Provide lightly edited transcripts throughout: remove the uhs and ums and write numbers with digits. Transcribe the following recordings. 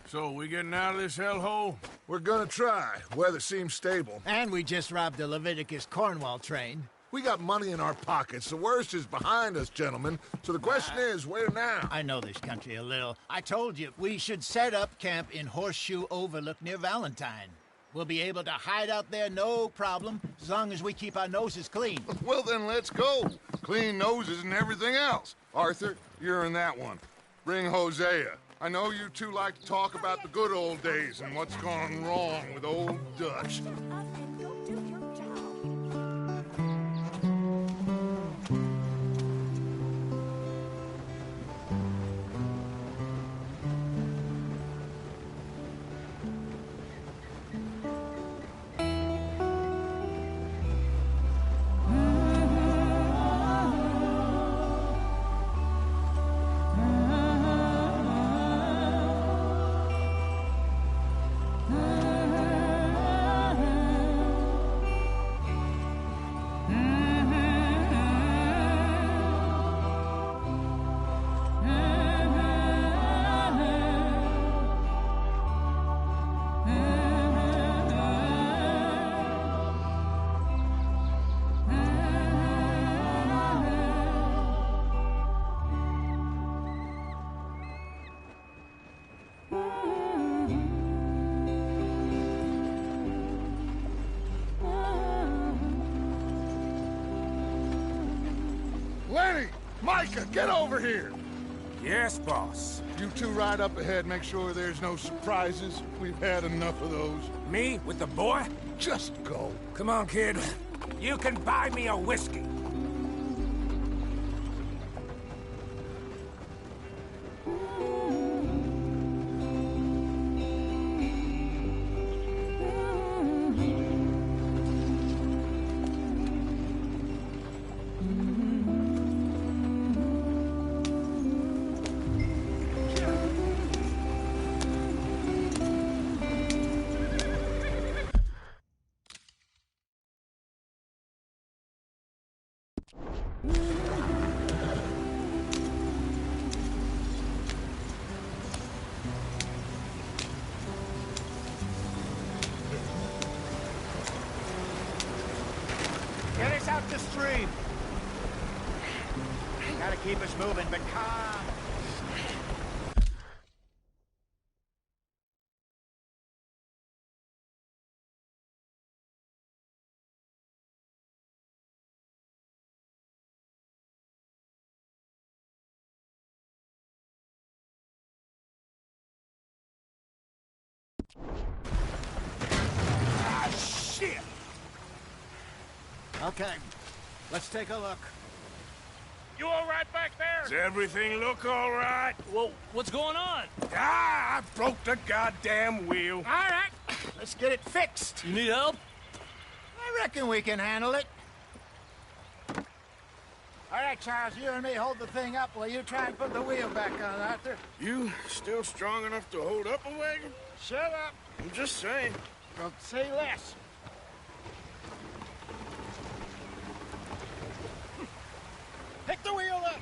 So, we getting out of this hellhole? We're gonna try. Weather seems stable. And we just robbed the Leviticus Cornwall train. We got money in our pockets. The worst is behind us, gentlemen. So the question is, where now? I know this country a little. I told you, we should set up camp in Horseshoe Overlook near Valentine. We'll be able to hide out there, no problem, as long as we keep our noses clean. Well, then let's go. Clean noses and everything else. Arthur, you're in that one. Bring Hosea. I know you two like to talk about the good old days and what's gone wrong with old Dutch. Lenny! Micah, get over here! Yes, boss. You two ride up ahead, make sure there's no surprises. We've had enough of those. Me with the boy? Just go. Come on, kid. You can buy me a whiskey. Get us out the stream. Gotta keep us moving, but calm. Ah, shit! Okay, let's take a look. You all right back there? Does everything look all right? Well, what's going on? Ah, I broke the goddamn wheel. All right, let's get it fixed. You need help? I reckon we can handle it. All right, Charles, you and me hold the thing up while you try and put the wheel back on, Arthur. You still strong enough to hold up a wagon? Shut up. I'm just saying. Don't say less. Pick the wheel up.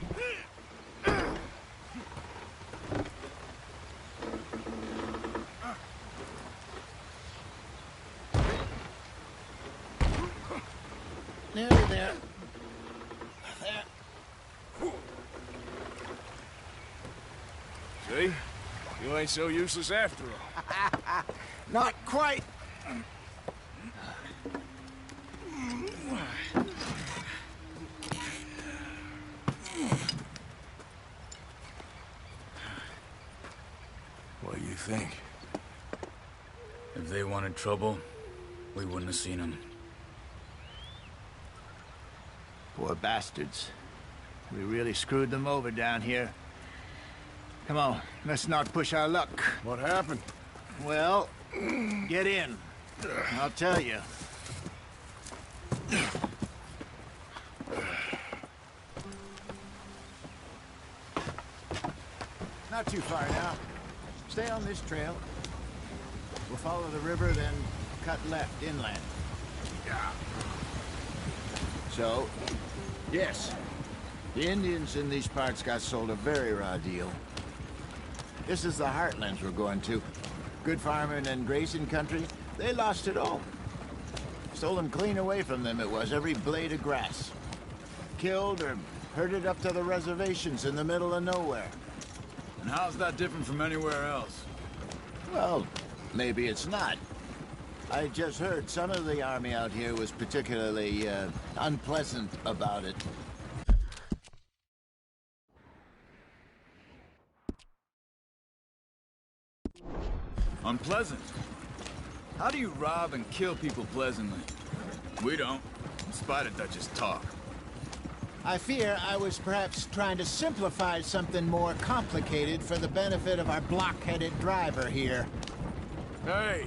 Nearly there. There. See? You ain't so useless after all. Not quite. What do you think? If they wanted trouble, we wouldn't have seen them. Poor bastards. We really screwed them over down here. Come on, let's not push our luck. What happened? Well, get in. I'll tell you. Not too far now. Stay on this trail. We'll follow the river, then cut left inland. Yeah. So, yes, the Indians in these parts got sold a very raw deal. This is the heartlands we're going to. Good farming and grazing country. They lost it all. Stolen clean away from them it was, every blade of grass. Killed or herded up to the reservations in the middle of nowhere. And how's that different from anywhere else? Well, maybe it's not. I just heard some of the army out here was particularly unpleasant about it. Unpleasant? How do you rob and kill people pleasantly? We don't, in spite of Dutch's talk. I fear I was perhaps trying to simplify something more complicated for the benefit of our block-headed driver here. Hey,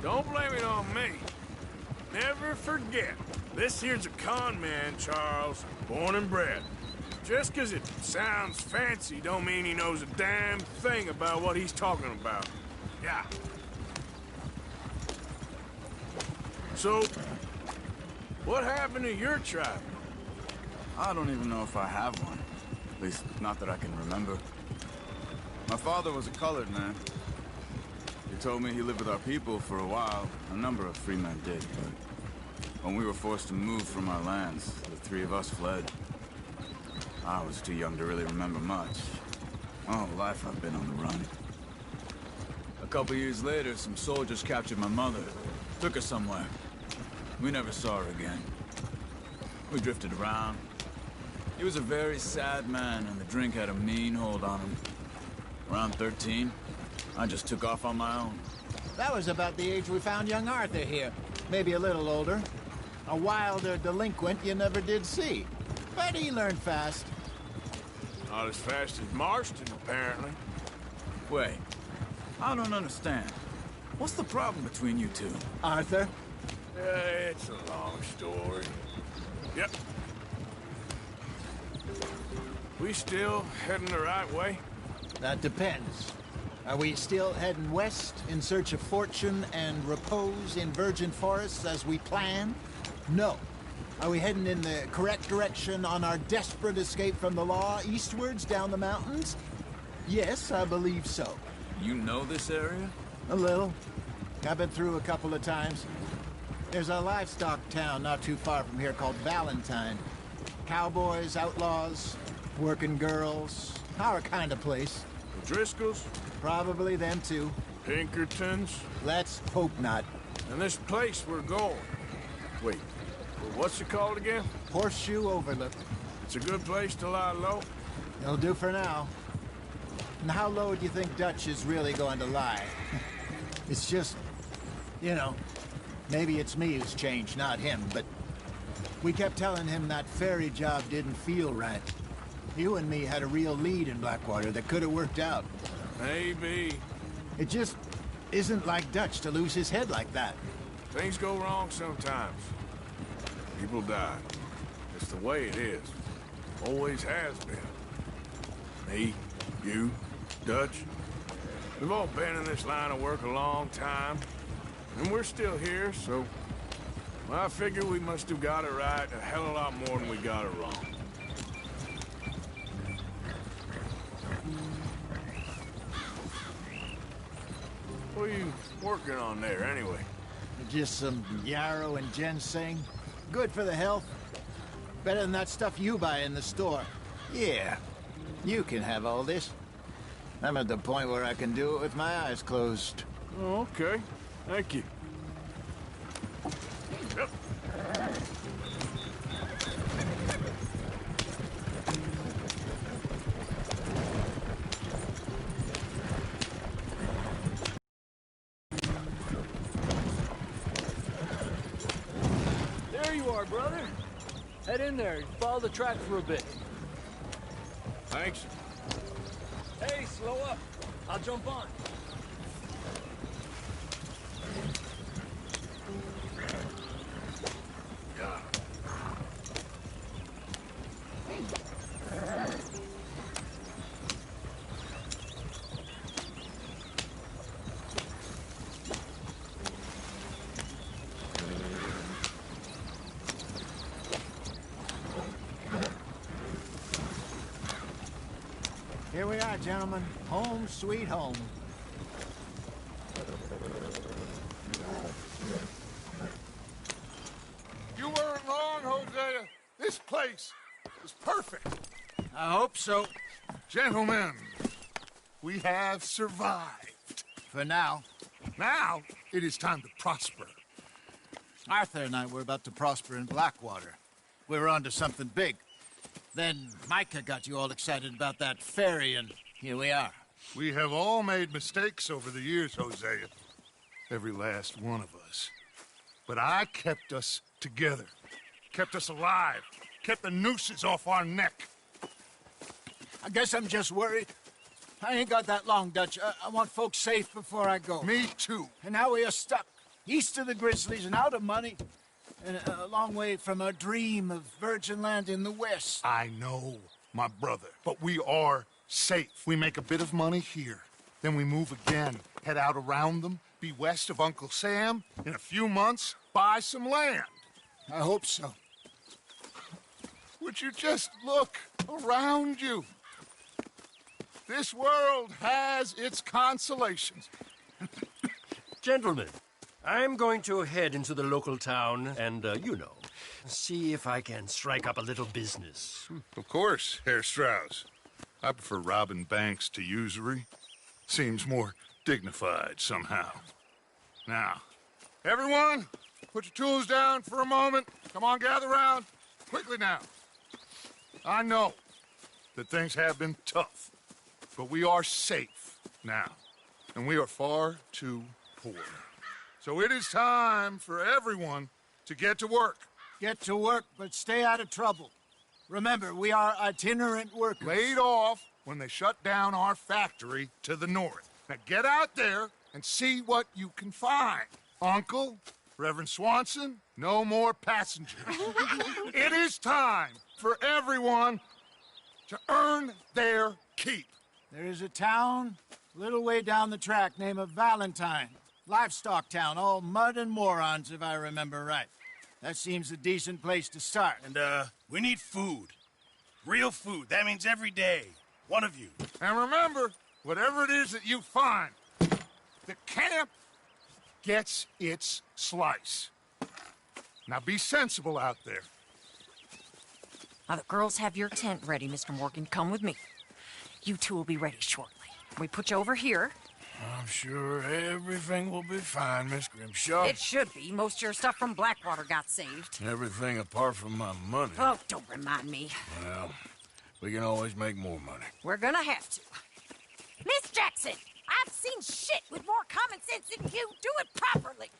don't blame it on me. Never forget, this here's a con man, Charles, born and bred. Just 'cause it sounds fancy don't mean he knows a damn thing about what he's talking about. Yeah. So, what happened to your tribe? I don't even know if I have one. At least, not that I can remember. My father was a colored man. He told me he lived with our people for a while. A number of free men did, but when we were forced to move from our lands, the three of us fled. I was too young to really remember much. My whole life I've been on the run. A couple years later, some soldiers captured my mother, took her somewhere. We never saw her again. We drifted around. He was a very sad man, and the drink had a mean hold on him. Around 13, I just took off on my own. That was about the age we found young Arthur here. Maybe a little older. A wilder delinquent you never did see. But he learned fast. Not as fast as Marston, apparently. Wait, I don't understand. What's the problem between you two? Arthur? It's a long story. Yep. We still heading the right way? That depends. Are we still heading west in search of fortune and repose in virgin forests as we planned? No. Are we heading in the correct direction on our desperate escape from the law eastwards down the mountains? Yes, I believe so. You know this area? A little. I've been through a couple of times. There's a livestock town not too far from here called Valentine. Cowboys, outlaws, working girls, our kind of place. The Driscolls? Probably them too. Pinkertons? Let's hope not. And this place we're going. Wait, what's it called again? Horseshoe Overlook. It's a good place to lie low? It'll do for now. And how low do you think Dutch is really going to lie? It's just, you know, maybe it's me who's changed, not him, but we kept telling him that ferry job didn't feel right. You and me had a real lead in Blackwater that could have worked out. Maybe. It just isn't like Dutch to lose his head like that. Things go wrong sometimes. People die. It's the way it is. Always has been. Me, you, Dutch. We've all been in this line of work a long time. And we're still here, so... well, I figure we must have got it right a hell of a lot more than we got it wrong. What are you working on there, anyway? Just some yarrow and ginseng. Good for the health. Better than that stuff you buy in the store. Yeah, you can have all this. I'm at the point where I can do it with my eyes closed. Oh, okay. Thank you. Yep. There you are, brother. Head in there and follow the track for a bit. Thanks. Hey, slow up. I'll jump on. Here we are, gentlemen. Home sweet home. You weren't wrong, Hosea. This place is perfect. I hope so. Gentlemen, we have survived. For now. Now, it is time to prosper. Arthur and I were about to prosper in Blackwater. We were onto something big. Then Micah got you all excited about that ferry, and here we are. We have all made mistakes over the years, Hosea. Every last one of us. But I kept us together. Kept us alive. Kept the nooses off our neck. I guess I'm just worried. I ain't got that long, Dutch. I want folks safe before I go. Me too. And now we are stuck, east of the Grizzlies and out of money, and a long way from our dream of virgin land in the west. I know, my brother, but we are safe. We make a bit of money here. Then we move again, head out around them, be west of Uncle Sam. In a few months, buy some land. I hope so. Would you just look around you? This world has its consolations. Gentlemen, I'm going to head into the local town and, see if I can strike up a little business. Of course, Herr Strauss. I prefer robbing banks to usury. Seems more dignified somehow. Now, everyone, put your tools down for a moment. Come on, gather round. Quickly now. I know that things have been tough, but we are safe now, and we are far too poor. So it is time for everyone to get to work. Get to work, but stay out of trouble. Remember, we are itinerant workers. Laid off when they shut down our factory to the north. Now get out there and see what you can find. Uncle, Reverend Swanson, no more passengers. It is time for everyone to earn their keep. There is a town a little way down the track named Valentine. Livestock town, all mud and morons, if I remember right. That seems a decent place to start. And, we need food. Real food. That means every day. One of you. And remember, whatever it is that you find, the camp gets its slice. Now be sensible out there. Now, the girls have your tent ready, Mr. Morgan. Come with me. You two will be ready shortly. We put you over here. I'm sure everything will be fine, Miss Grimshaw. It should be. Most of your stuff from Blackwater got saved. Everything apart from my money. Oh, don't remind me. Well, we can always make more money. We're gonna have to. Miss Jackson, I've seen shit with more common sense than you. Do it properly.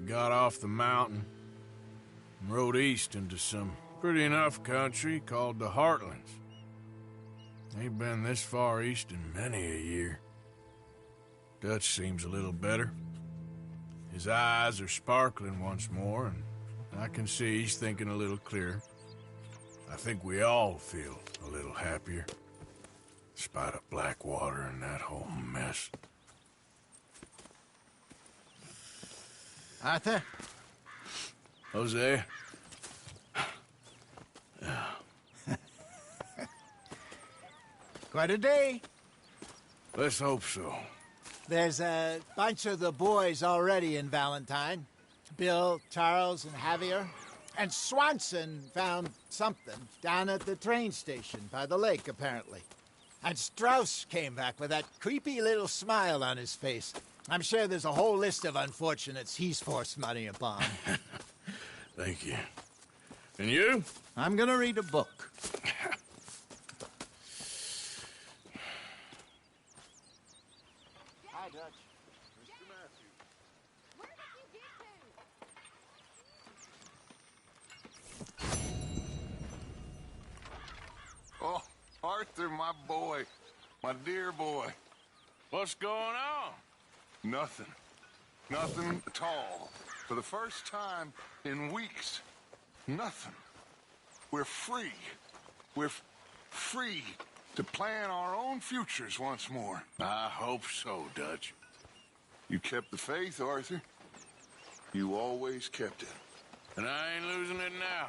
Got off the mountain and rode east into some pretty enough country called the Heartlands. Ain't been this far east in many a year. Dutch seems a little better. His eyes are sparkling once more, and I can see he's thinking a little clearer. I think we all feel a little happier, despite of Blackwater and that whole mess. Arthur? Jose? Quite a day. Let's hope so. There's a bunch of the boys already in Valentine. Bill, Charles, and Javier. And Swanson found something down at the train station by the lake, apparently. And Strauss came back with that creepy little smile on his face. I'm sure there's a whole list of unfortunates he's forced money upon. Thank you. And you? I'm gonna read a book. Hi, Dutch. Mr. Matthews. Where did you get to? Oh, Arthur. Arthur, my boy. My dear boy. What's going on? Nothing. Nothing at all. For the first time in weeks. Nothing. We're free. We're free to plan our own futures once more. I hope so, Dutch. You kept the faith, Arthur. You always kept it. And I ain't losing it now.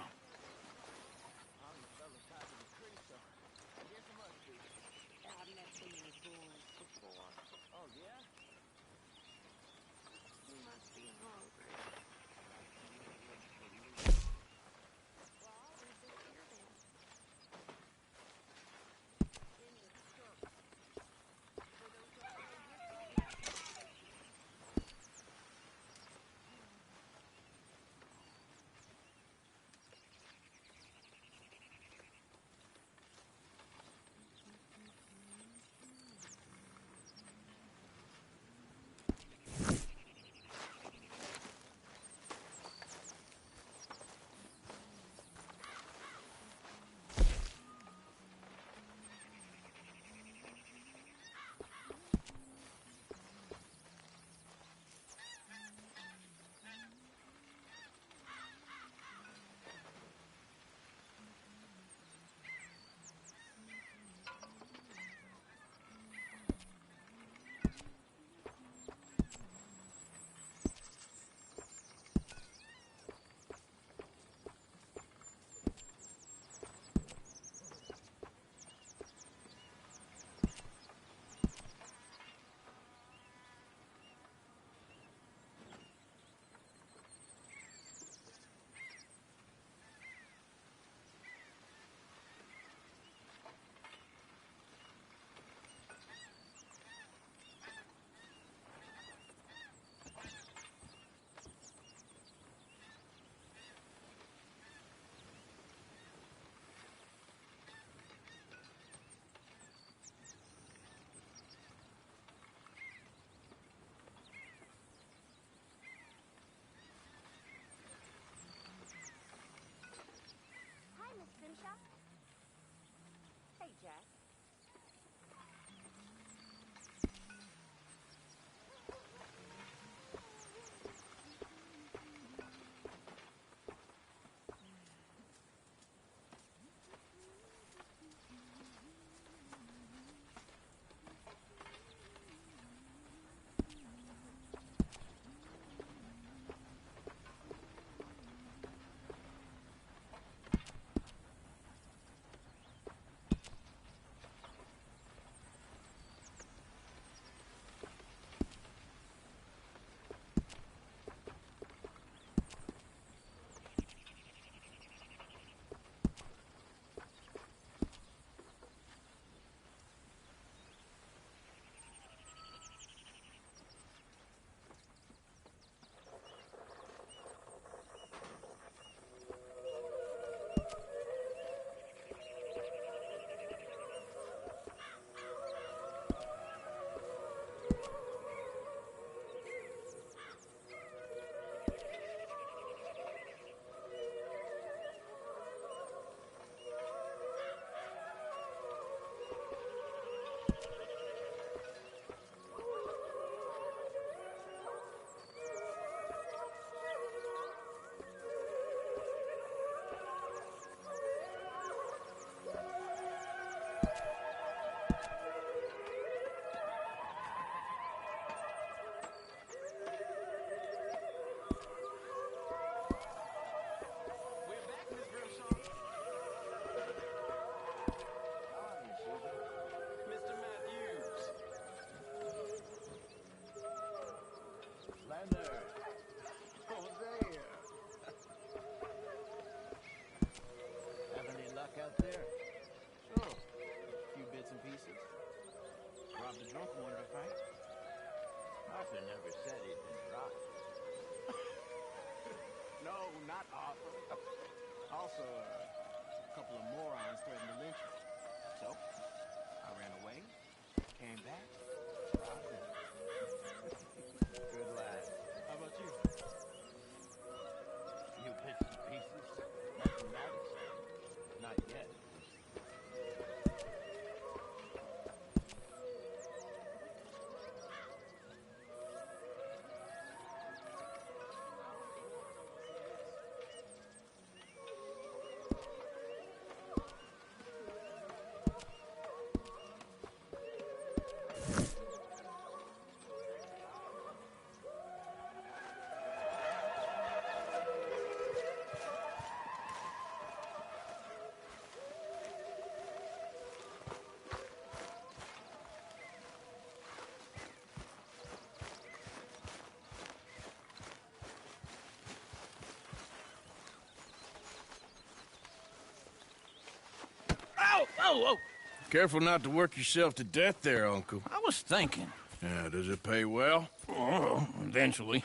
Hey, Jack. Out there? Sure. A few bits and pieces. Robbed a drunk one to fight. Arthur never said he'd been robbed. No, not Arthur. Also, a couple of morons threatened to lynch me. So, I ran away, came back, robbed him. Good lad. How about you? Few bits and pieces. Nothing that exciting. Not yet. Oh, Careful not to work yourself to death there, Uncle. I was thinking. Yeah, does it pay well? Oh, eventually.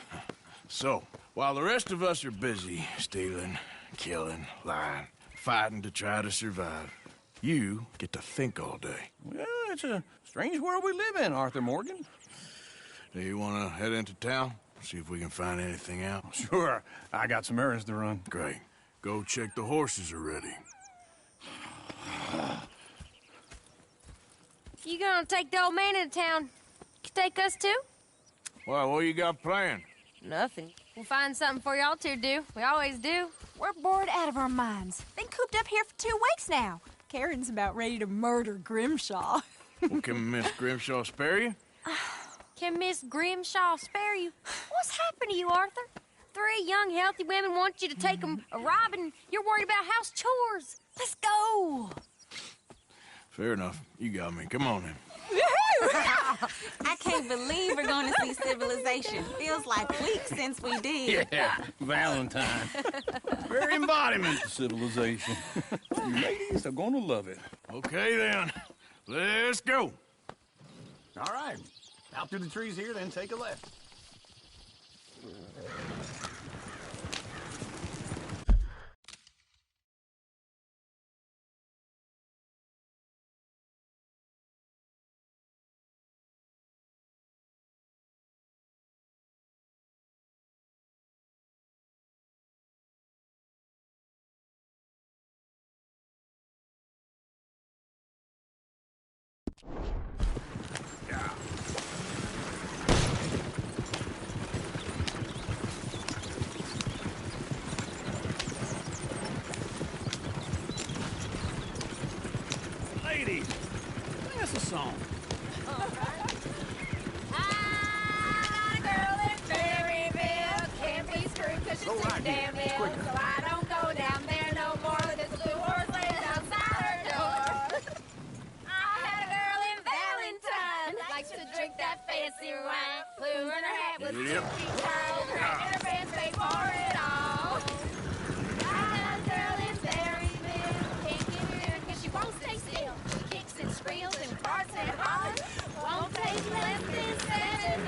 So, while the rest of us are busy stealing, killing, lying, fighting to try to survive, you get to think all day. Well, it's a strange world we live in, Arthur Morgan. Do you want to head into town? See if we can find anything out? Sure. I got some errands to run. Great. Go check the horses are ready. You gonna take the old man into town? You take us too? Well, what you got planned? Nothing. We'll find something for y'all to do. We always do. We're bored out of our minds. Been cooped up here for 2 weeks now. Karen's about ready to murder Grimshaw. Well, can Miss Grimshaw spare you? Can Miss Grimshaw spare you? What's happened to you, Arthur? 3 young, healthy women want you to take them a robbing. You're worried about house chores. Let's go. Fair enough. You got me. Come on then. I can't believe we're going to see civilization. Feels like weeks since we did. Yeah, Valentine. Very embodiment of civilization. You ladies are going to love it. Okay, then. Let's go. All right. Out through the trees here, then take a left. Ladies, sing us a song. Go right damn ill, so I don't go down there no more. This blue horse lays outside her door. I had a girl in Valentine, likes to drink that fancy wine. Blue in her hat with cheeky curls, crack in her pants, pay for it all. I had a girl in Berryville, can't get her in 'cause she won't stay still. She kicks and squeals and farts and hollers, won't take less than $7.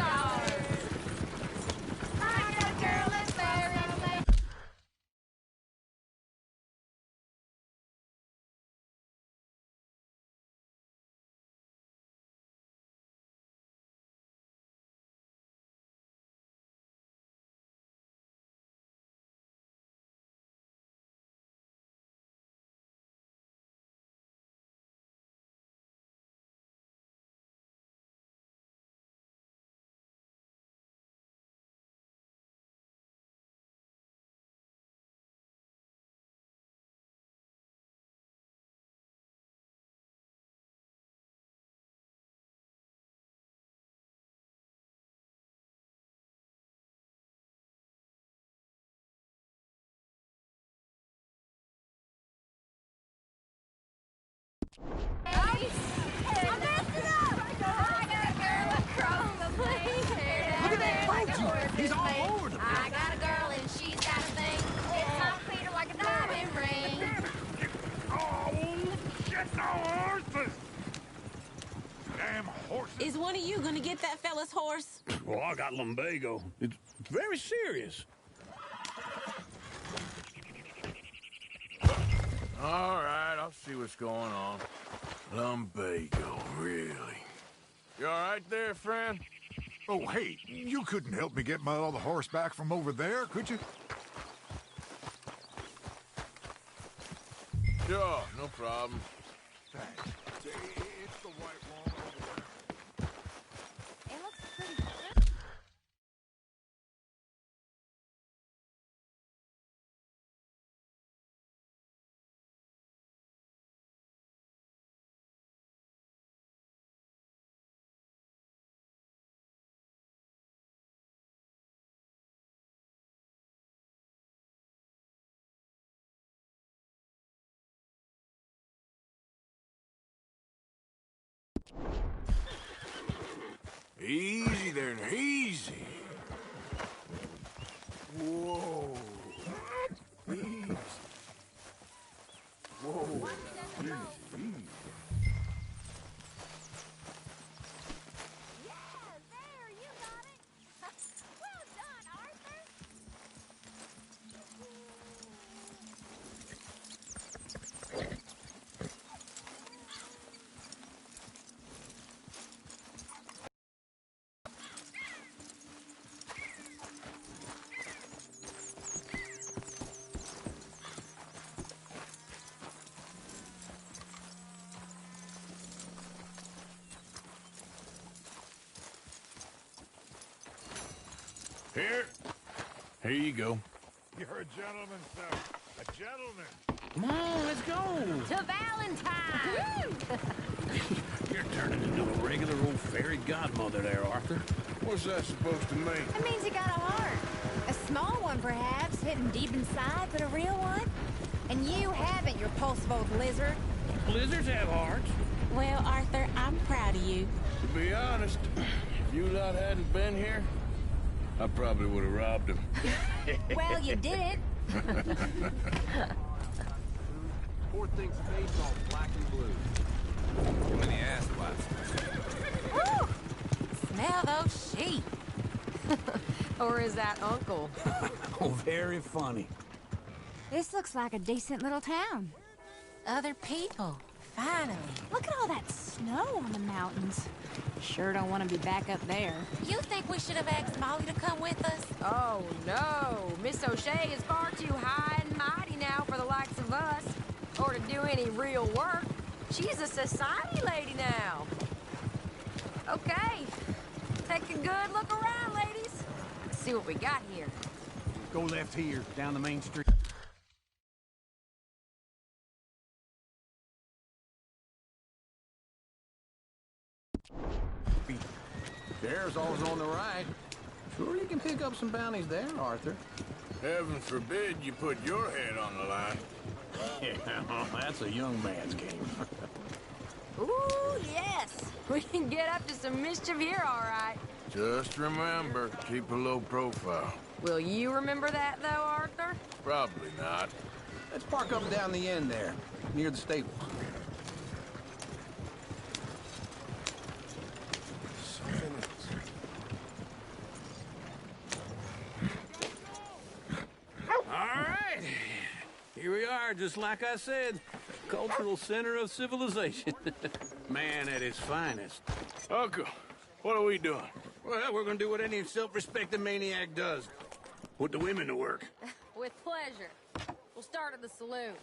I got a girl in Berryville. He's all over the place. I got a girl and she's got a thing. It's on Peter like a diamond ring. Oh, shit, no horses! Damn horses. Is one of you going to get that fella's horse? Well, I got lumbago. It's very serious. All right, I'll see what's going on. Lumbago, really? You all right there, friend? Oh, hey, you couldn't help me get my other horse back from over there, could you? Sure, no problem. Thanks. It's the white one over there. It looks pretty good. Easy there, easy. Whoa. Easy. Whoa. Easy, easy. Here you go. You're a gentleman, sir. A gentleman. Come on, let's go. To Valentine! You're turning into a regular old fairy godmother there, Arthur. What's that supposed to mean? It means you got a heart. A small one, perhaps, hidden deep inside, but a real one. And you haven't, you repulsive old lizard. Blizzards have hearts. Well, Arthur, I'm proud of you. To be honest, if you lot hadn't been here, I probably would have robbed him. Well, you didn't. Poor thing's face all black and blue. Too many ass wipes. Woo! Smell those sheep. Or is that Uncle? Oh, very funny. This looks like a decent little town. Other people. Finally. Look at all that snow on the mountains. Sure don't want to be back up there. You think we should have asked Molly to come with us? Oh, no. Miss O'Shea is far too high and mighty now for the likes of us, or to do any real work. She's a society lady now. Okay. Take a good look around, ladies. See what we got here. Go left here, down the main street. There's always on the right. Sure you can pick up some bounties there, Arthur. Heaven forbid you put your head on the line. Yeah, that's a young man's game. Ooh, yes. We can get up to some mischief here, all right. Just remember, keep a low profile. Will you remember that, though, Arthur? Probably not. Let's park up down the end there, near the stables. All right. Here we are, just like I said. Cultural center of civilization. Man at his finest. Uncle, what are we doing? Well, we're gonna do what any self-respecting maniac does. Put the women to work. With pleasure. We'll start at the saloon.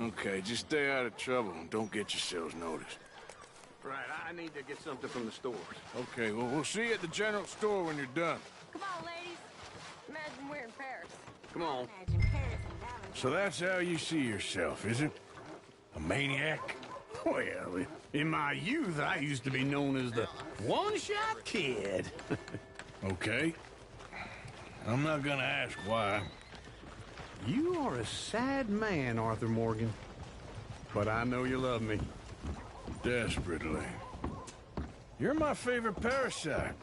Okay, just stay out of trouble and don't get yourselves noticed. Right, I need to get something from the stores. Okay, well, we'll see you at the general store when you're done. Come on, ladies. Imagine we're in Paris. Come on. Imagine Paris and Valentine. So that's how you see yourself, is it? A maniac? Well, in my youth, I used to be known as the one-shot kid. Okay. I'm not gonna ask why. You are a sad man, Arthur Morgan. But I know you love me. Desperately. You're my favorite parasite.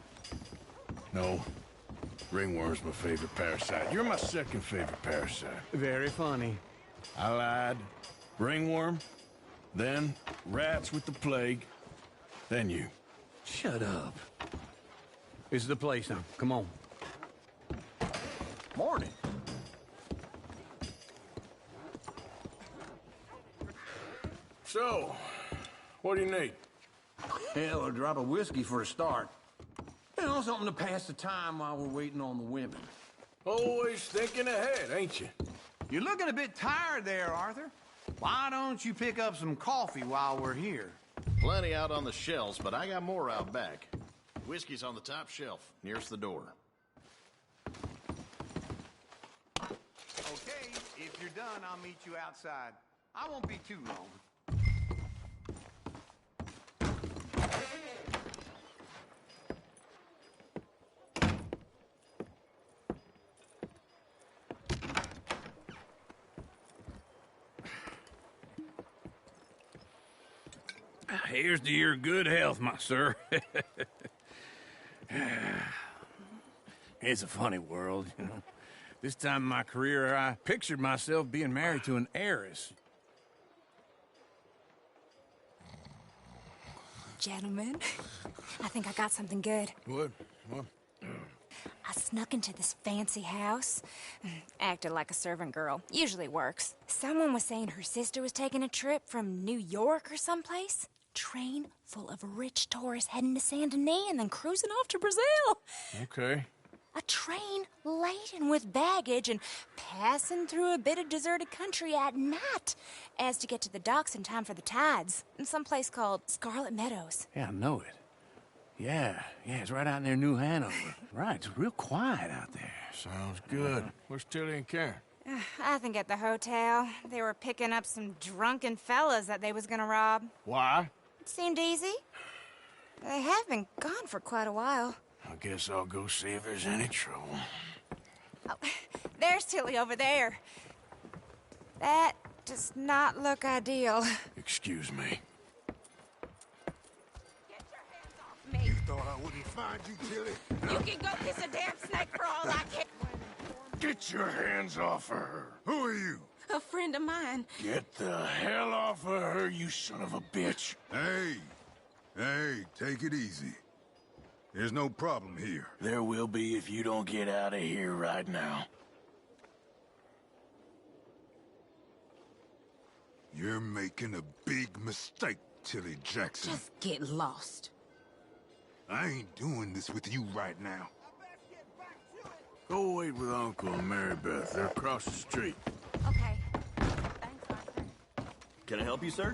No. Ringworm's my favorite parasite. You're my second favorite parasite. Very funny. I lied. Ringworm. Then rats with the plague. Then you. Shut up. This is the place now. Come on. Morning. So, what do you need? Hell, a drop of whiskey for a start. You know, something to pass the time while we're waiting on the women. Always thinking ahead, ain't you? You're looking a bit tired there, Arthur. Why don't you pick up some coffee while we're here? Plenty out on the shelves, but I got more out back. Whiskey's on the top shelf, nearest the door. Okay, if you're done, I'll meet you outside. I won't be too long. Here's to your good health, my sir. It's a funny world, you know. This time in my career, I pictured myself being married to an heiress. Gentlemen, I think I got something good. What? I snuck into this fancy house. Acted like a servant girl. Usually works. Someone was saying her sister was taking a trip from New York or someplace. Train full of rich tourists heading to Saint Denis and then cruising off to Brazil. Okay. A train laden with baggage and passing through a bit of deserted country at night as to get to the docks in time for the tides in some place called Scarlet Meadows. Yeah, I know it. Yeah, it's right out near New Hanover. Right, it's real quiet out there. Sounds good. Where's Tilly and Karen? I think at the hotel. They were picking up some drunken fellas that they was gonna rob. Why? It seemed easy. They have been gone for quite a while. I guess I'll go see if there's any trouble. Oh, there's Tilly over there. That does not look ideal. Excuse me. You thought I wouldn't find you, Tilly? You can go kiss a damn snake for all I care. Get your hands off of her. Who are you? A friend of mine. Get the hell off of her, you son of a bitch. Hey, take it easy. There's no problem here. There will be if you don't get out of here right now. You're making a big mistake, Tilly Jackson. Just get lost. I ain't doing this with you right now. Go wait with Uncle and Mary Beth. They're across the street. Okay. Can I help you, sir?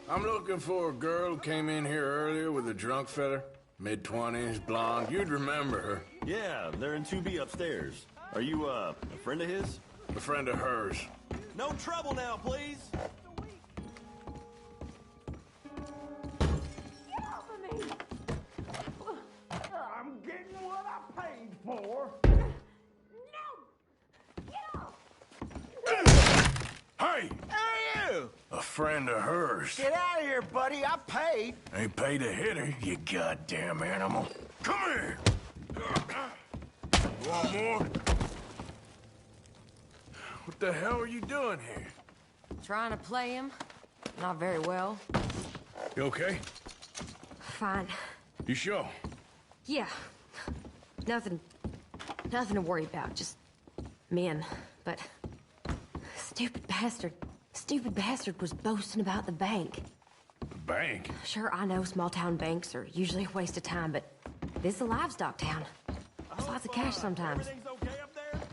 I'm looking for a girl who came in here earlier with a drunk fella. Mid-20s, blonde. You'd remember her. Yeah, they're in 2B upstairs. Are you, a friend of his? A friend of hers. No trouble now, please. I'm getting what I paid for. Hey! Who are you? A friend of hers. Get out of here, buddy. I paid. Ain't paid to hit her, you goddamn animal. Come here! Want more? What the hell are you doing here? Trying to play him. Not very well. You okay? Fine. You sure? Yeah. Nothing to worry about. Just men. But stupid bastard was boasting about the bank. The bank? Sure, I know small town banks are usually a waste of time, but this is a livestock town. There's lots of cash sometimes.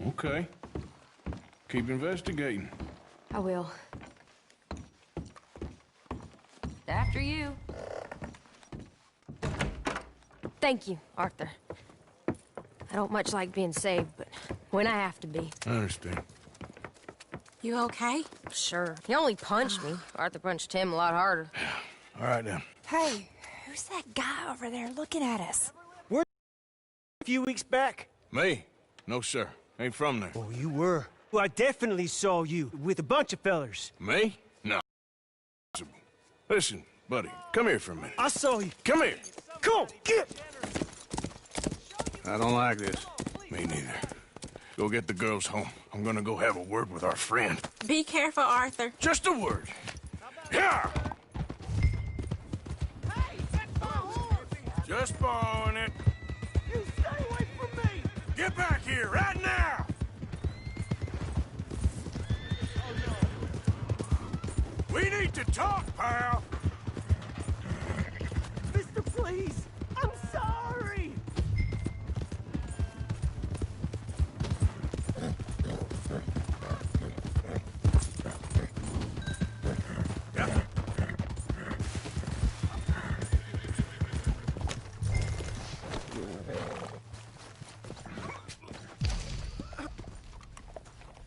Okay. Keep investigating. I will. After you. Thank you, Arthur. I don't much like being saved, but when I have to be. I understand. You okay? Sure. He only punched me. Arthur punched him a lot harder. All right, then. Hey, who's that guy over there looking at us? We're a few weeks back. Me? No, sir. Ain't from there. Oh, you were. Well, I definitely saw you with a bunch of fellers. Me? No. Listen, buddy, come here for a minute. I saw you. Come here. Come on, get! I don't like this. Me neither. Go get the girls home. I'm gonna go have a word with our friend. Be careful, Arthur. Just a word. Yeah! Just borrowing it. You stay away from me! Get back here right now! We need to talk, pal. Mister, please! I'm sorry!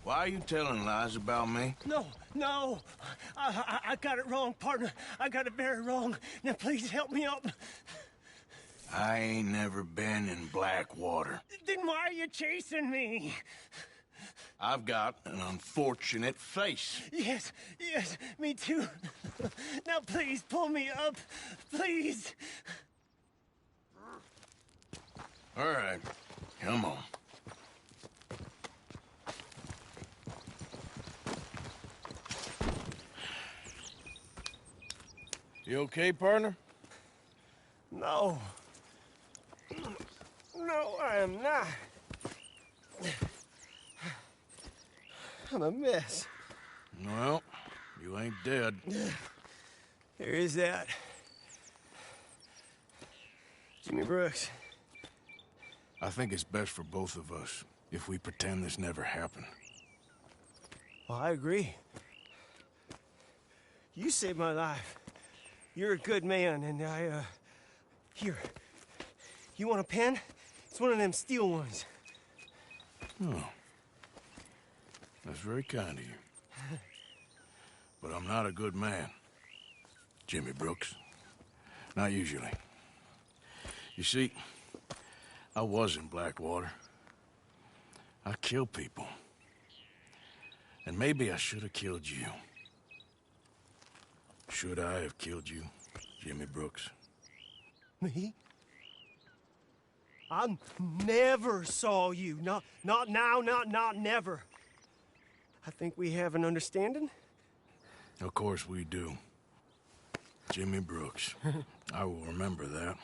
Why are you telling lies about me? No. I got it wrong, partner. I got it very wrong. Now, please help me up. I ain't never been in Blackwater. Then why are you chasing me? I've got an unfortunate face. Yes, me too. Now, please, pull me up. Please. All right, come on. You okay, partner? No. No, I am not. I'm a mess. Well, you ain't dead. There is that. Jimmy Brooks. I think it's best for both of us if we pretend this never happened. Well, I agree. You saved my life. You're a good man, and Here. You want a pen? It's one of them steel ones. Oh. That's very kind of you. But I'm not a good man, Jimmy Brooks. Not usually. You see, I was in Blackwater. I killed people. And maybe I should have killed you. Should I have killed you, Jimmy Brooks? Me? I never saw you. Not now, not never. I think we have an understanding. Of course we do. Jimmy Brooks. I will remember that.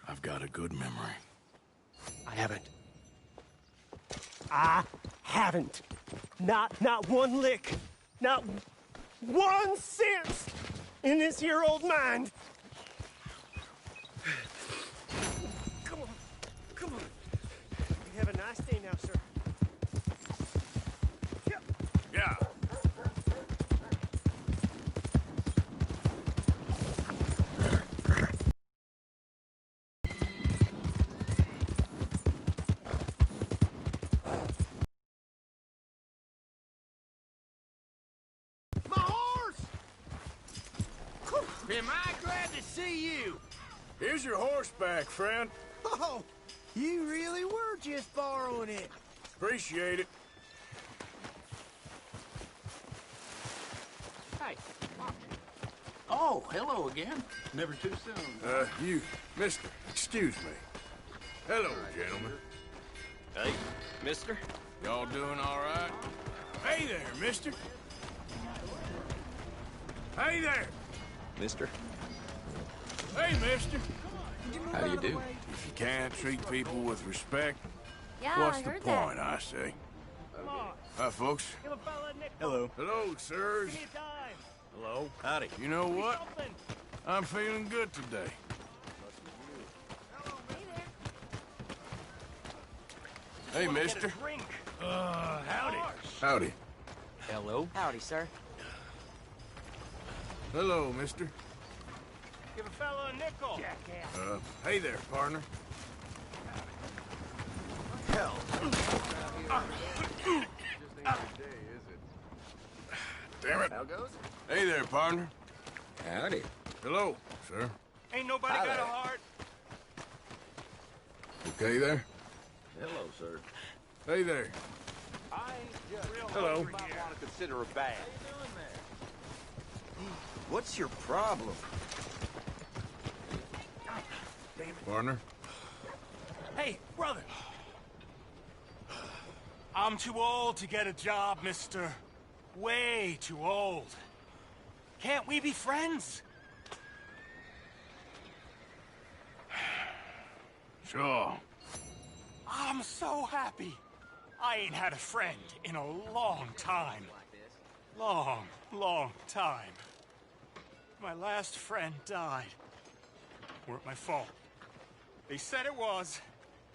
I've got a good memory. I haven't. Not one lick. Not 1 cent in this here old mind. Come on. You have a nice day now, sir. Yeah. My horse! Am I glad to see you? Here's your horseback, friend. Oh, you really were just borrowing it. Appreciate it. Hey. Oh, hello again. Never too soon. You, mister, excuse me. Hello, gentlemen. Hey, mister. Y'all doing all right? Hey there, mister. Hey there. Mister. Hey, mister. How do you do? If you can't treat people with respect, Yeah, what's I the heard point, that. I say? Hi, folks. Hello. Hello, sirs. Hello. Howdy. You know what? I'm feeling good today. Hey, mister. Howdy. Howdy. Hello. Howdy, sir. Hello, mister. Give a fellow a nickel. Jackass. Hey there, partner. Hell. Damn it. How goes? Hey there, partner. Howdy. Hello, sir. Ain't nobody got a heart. Okay there? Hello, sir. Hey there. I ain't just Hello. You might want to consider a bad. What's your problem? Partner. Hey, brother. I'm too old to get a job, mister. Way too old. Can't we be friends? Sure. I'm so happy. I ain't had a friend in a long time. Long time. My last friend died. Weren't my fault. They said it was,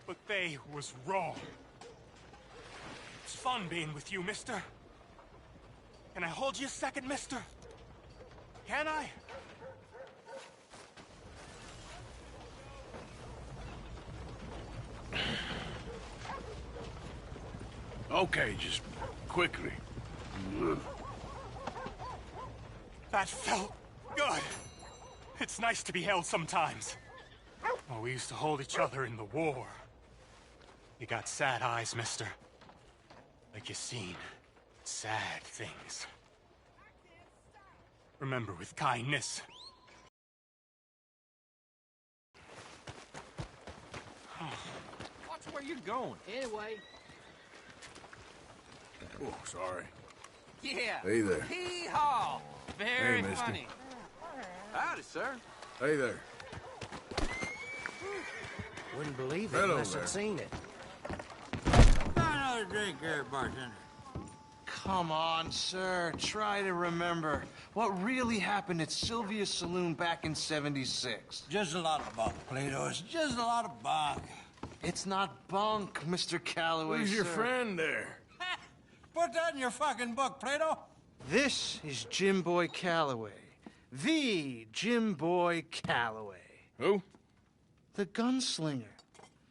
but they was wrong. It's fun being with you, mister. Can I hold you a second, mister? Can I? Okay, just quickly. That felt good. It's nice to be held sometimes. Oh, we used to hold each other in the war. You got sad eyes, mister. Like you seen sad things. Remember with kindness. Watch where you're going. Anyway. Oh, sorry. Yeah. Hey there. Hee-haw. Very Hey, mister. funny. Howdy, sir. Hey there. Wouldn't believe it Hello unless there. I'd seen it. Another drink there, bartender. Come on, sir. Try to remember what really happened at Sylvia's Saloon back in '76. Just a lot of bunk, Plato. It's just a lot of bunk. It's not bunk, Mr. Calloway, Who's your sir. friend there? Put that in your fucking book, Plato. This is Jim Boy Calloway. The Jim Boy Calloway. Who? The gunslinger.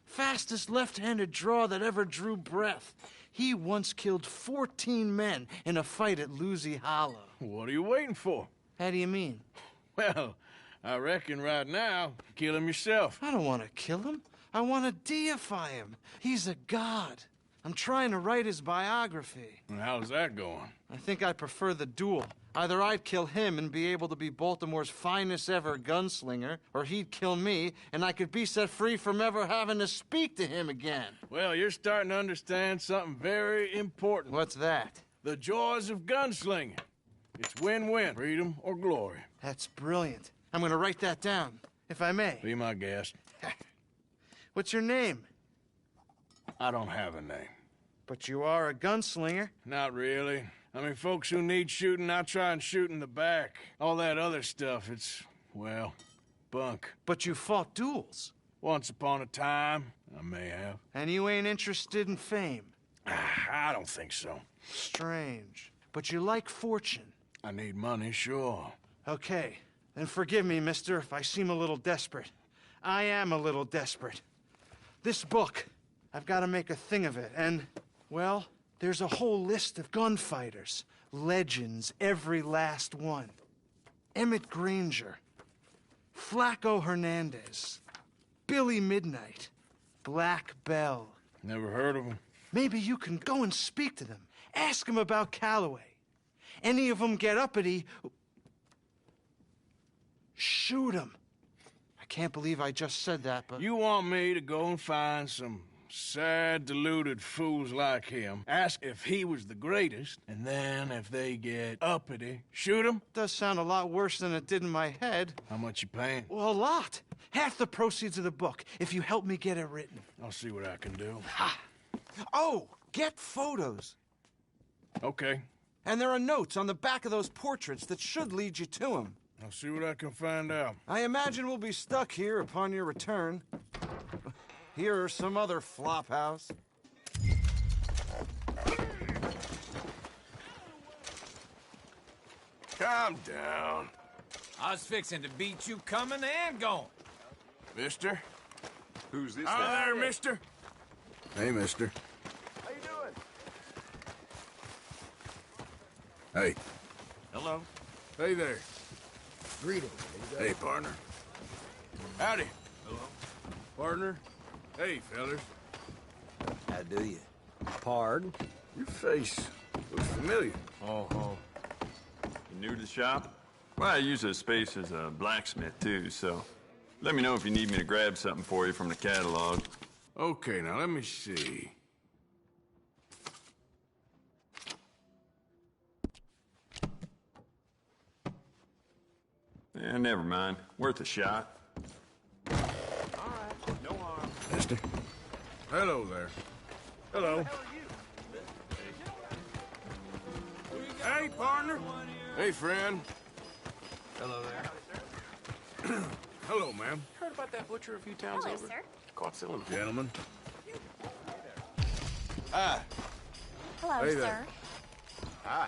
Fastest left-handed draw that ever drew breath. He once killed 14 men in a fight at Lucy Hollow. What are you waiting for? How do you mean? Well, I reckon right now, kill him yourself. I don't want to kill him. I want to deify him. He's a god. I'm trying to write his biography. And how's that going? I think I prefer the duel. Either I'd kill him and be able to be Baltimore's finest ever gunslinger, or he'd kill me, and I could be set free from ever having to speak to him again. Well, you're starting to understand something very important. What's that? The joys of gunslinging. It's win-win, freedom or glory. That's brilliant. I'm going to write that down, if I may. Be my guest. What's your name? I don't have a name. But you are a gunslinger. Not really. I mean, folks who need shooting, I try and shoot in the back. All that other stuff, it's, well, bunk. But you fought duels. Once upon a time, I may have. And you ain't interested in fame? I don't think so. Strange. But you like fortune. I need money, sure. Okay. Then forgive me, mister, if I seem a little desperate. I am a little desperate. This book, I've got to make a thing of it, and, well, there's a whole list of gunfighters. Legends, every last one. Emmett Granger, Flaco Hernandez, Billy Midnight, Black Bell. Never heard of them. Maybe you can go and speak to them. Ask them about Calloway. Any of them get uppity, shoot them. I can't believe I just said that, but... You want me to go and find some sad, deluded fools like him, ask if he was the greatest, and then if they get uppity, shoot him? Does sound a lot worse than it did in my head. How much you paying? Well, a lot. Half the proceeds of the book, if you help me get it written. I'll see what I can do. Ha! Oh, get photos. Okay. And there are notes on the back of those portraits that should lead you to him. I'll see what I can find out. I imagine we'll be stuck here upon your return. Here are some other flophouse. Calm down. I was fixing to beat you coming and going. Mister? Who's this? Hello there, mister. Hey, mister. How you doing? Hey. Hello. Hey there. Greetings. Hey, partner. Howdy. Hello. Partner. Hey, fellas. How do you? Pardon? Your face looks familiar. Oh. You new to the shop? Well, I use this space as a blacksmith, too, so let me know if you need me to grab something for you from the catalog. Okay, now let me see. Yeah, never mind. Worth a shot. All right. No harm. Mister. Hello there. Hello. Hey, partner. Hey, friend. Hello there. Hello, ma'am. Heard about that butcher a few towns Hello, over? sir. Caught selling. Gentlemen. Hi. Hello, Hey sir. there. Hi.